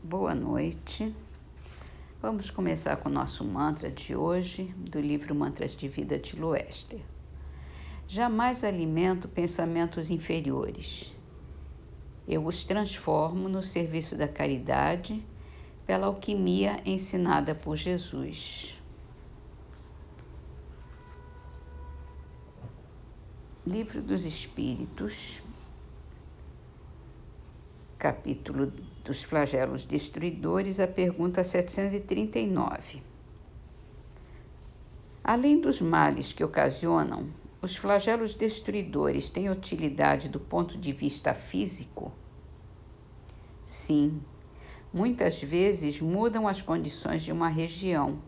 Boa noite. Vamos começar com o nosso mantra de hoje, do livro Mantras de Vida de Loester. Jamais alimento pensamentos inferiores. Eu os transformo no serviço da caridade, pela alquimia ensinada por Jesus. Livro dos Espíritos, capítulo dos flagelos destruidores, a pergunta 739. Além dos males que ocasionam, os flagelos destruidores têm utilidade do ponto de vista físico? Sim, muitas vezes mudam as condições de uma região,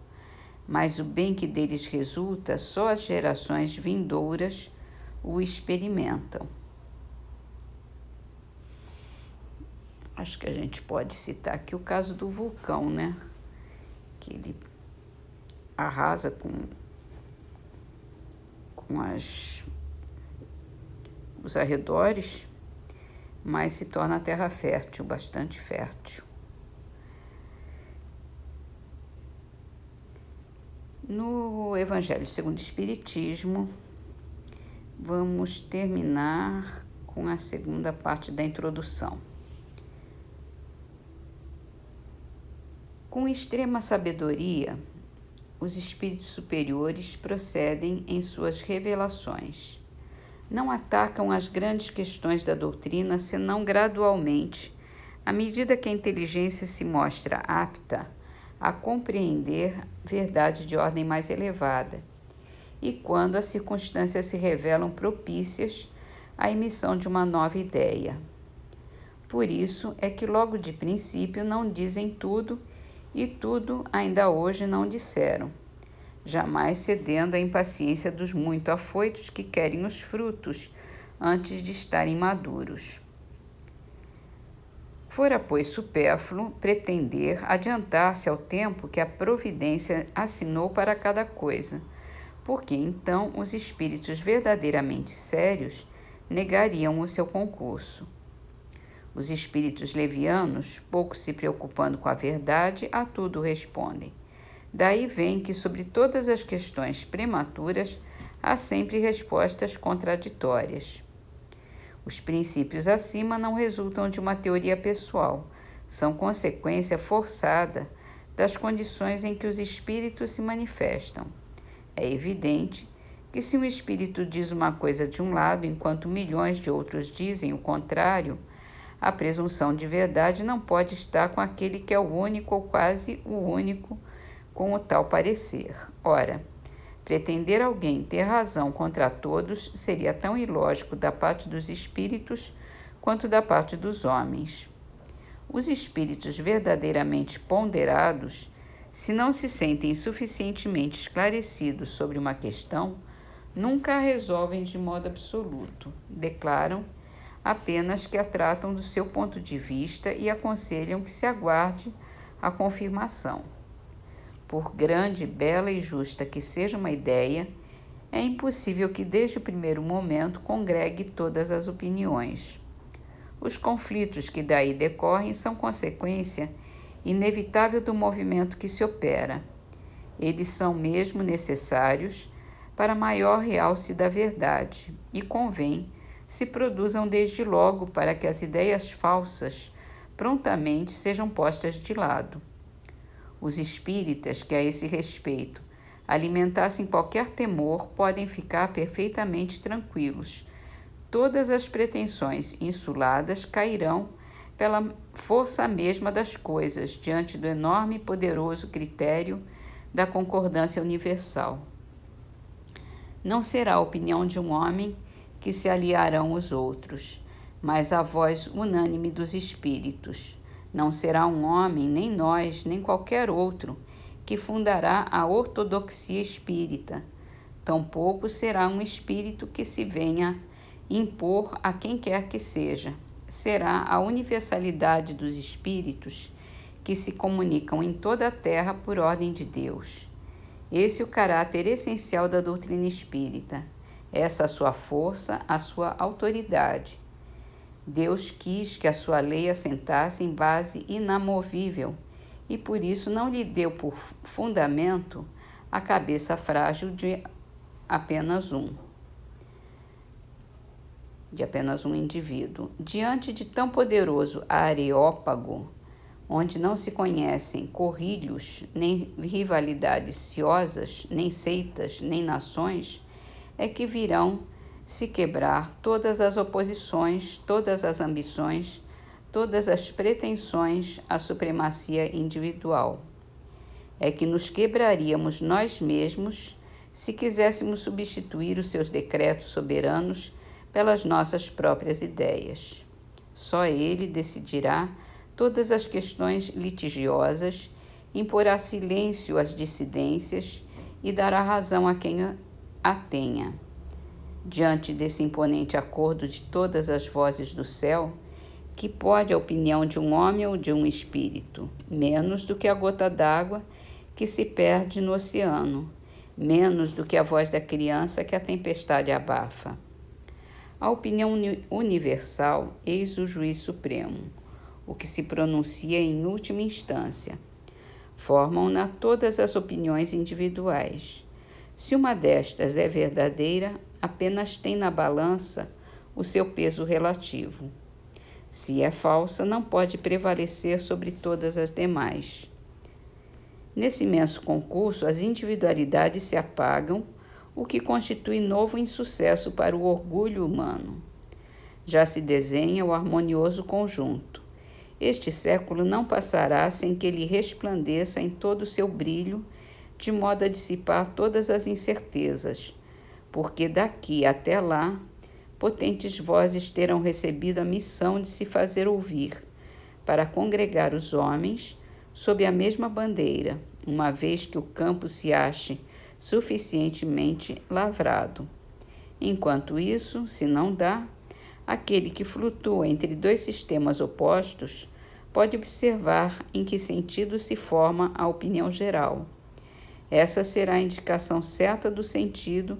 mas o bem que deles resulta, só as gerações vindouras o experimentam. Acho que a gente pode citar aqui o caso do vulcão, né? Que ele arrasa com os arredores, mas se torna a terra fértil, bastante fértil. No Evangelho segundo o Espiritismo, vamos terminar com a segunda parte da introdução. Com extrema sabedoria, os espíritos superiores procedem em suas revelações. Não atacam as grandes questões da doutrina, senão gradualmente, à medida que a inteligência se mostra apta a compreender verdade de ordem mais elevada, e quando as circunstâncias se revelam propícias à emissão de uma nova ideia. Por isso é que logo de princípio não dizem tudo, e tudo ainda hoje não disseram, jamais cedendo à impaciência dos muito afoitos que querem os frutos antes de estarem maduros. Fora, pois, supérfluo pretender adiantar-se ao tempo que a providência assinou para cada coisa, porque então os espíritos verdadeiramente sérios negariam o seu concurso. Os espíritos levianos, pouco se preocupando com a verdade, a tudo respondem. Daí vem que sobre todas as questões prematuras há sempre respostas contraditórias. Os princípios acima não resultam de uma teoria pessoal, são consequência forçada das condições em que os espíritos se manifestam. É evidente que se um espírito diz uma coisa de um lado, enquanto milhões de outros dizem o contrário, a presunção de verdade não pode estar com aquele que é o único ou quase o único com o tal parecer. Ora, pretender alguém ter razão contra todos seria tão ilógico da parte dos espíritos quanto da parte dos homens. Os espíritos verdadeiramente ponderados, se não se sentem suficientemente esclarecidos sobre uma questão, nunca a resolvem de modo absoluto. Declaram apenas que a tratam do seu ponto de vista e aconselham que se aguarde a confirmação. Por grande, bela e justa que seja uma ideia, é impossível que desde o primeiro momento congregue todas as opiniões. Os conflitos que daí decorrem são consequência inevitável do movimento que se opera. Eles são mesmo necessários para maior realce da verdade e convém se produzam desde logo para que as ideias falsas prontamente sejam postas de lado. Os espíritas que a esse respeito alimentassem qualquer temor podem ficar perfeitamente tranquilos. Todas as pretensões insuladas cairão pela força mesma das coisas, diante do enorme e poderoso critério da concordância universal. Não será a opinião de um homem que se aliarão os outros, mas a voz unânime dos espíritos. Não será um homem, nem nós, nem qualquer outro, que fundará a ortodoxia espírita. Tampouco será um espírito que se venha impor a quem quer que seja. Será a universalidade dos espíritos que se comunicam em toda a terra por ordem de Deus. Esse é o caráter essencial da doutrina espírita. Essa a sua força, a sua autoridade. Deus quis que a sua lei assentasse em base inamovível e por isso não lhe deu por fundamento a cabeça frágil de apenas um indivíduo. Diante de tão poderoso areópago, onde não se conhecem corrilhos, nem rivalidades ciosas, nem seitas, nem nações, é que virão se quebrar todas as oposições, todas as ambições, todas as pretensões à supremacia individual. É que nos quebraríamos nós mesmos se quiséssemos substituir os seus decretos soberanos pelas nossas próprias ideias. Só ele decidirá todas as questões litigiosas, imporá silêncio às dissidências e dará razão a quem a tenha. Diante desse imponente acordo de todas as vozes do céu, que pode a opinião de um homem ou de um espírito, menos do que a gota d'água que se perde no oceano, menos do que a voz da criança que a tempestade abafa. A opinião universal, eis o juiz supremo, o que se pronuncia em última instância. Formam-na todas as opiniões individuais. Se uma destas é verdadeira, apenas tem na balança o seu peso relativo. Se é falsa, não pode prevalecer sobre todas as demais. Nesse imenso concurso, as individualidades se apagam, o que constitui novo insucesso para o orgulho humano. Já se desenha o harmonioso conjunto. Este século não passará sem que ele resplandeça em todo o seu brilho, de modo a dissipar todas as incertezas, porque daqui até lá, potentes vozes terão recebido a missão de se fazer ouvir, para congregar os homens sob a mesma bandeira, uma vez que o campo se ache suficientemente lavrado. Enquanto isso, se não dá, aquele que flutua entre dois sistemas opostos pode observar em que sentido se forma a opinião geral. Essa será a indicação certa do sentido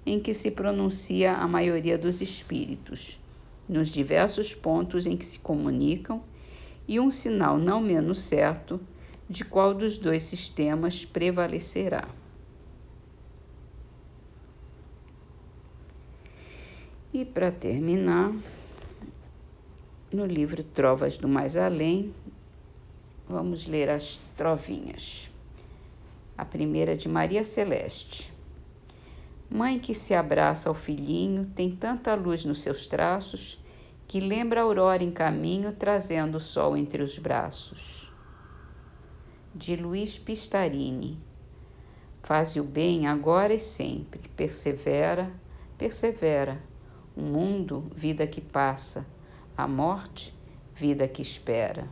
em que se pronuncia a maioria dos espíritos, nos diversos pontos em que se comunicam, e um sinal não menos certo de qual dos dois sistemas prevalecerá. E para terminar, no livro Trovas do Mais Além, vamos ler as trovinhas. A primeira de Maria Celeste. Mãe que se abraça ao filhinho tem tanta luz nos seus traços que lembra a aurora em caminho trazendo o sol entre os braços. De Luiz Pistarini. Faze o bem agora e sempre, persevera, persevera. O mundo, vida que passa, a morte, vida que espera.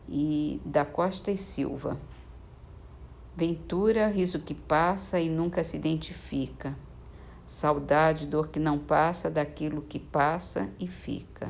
E da Costa e Silva. Ventura, riso que passa e nunca se identifica. Saudade, dor que não passa daquilo que passa e fica.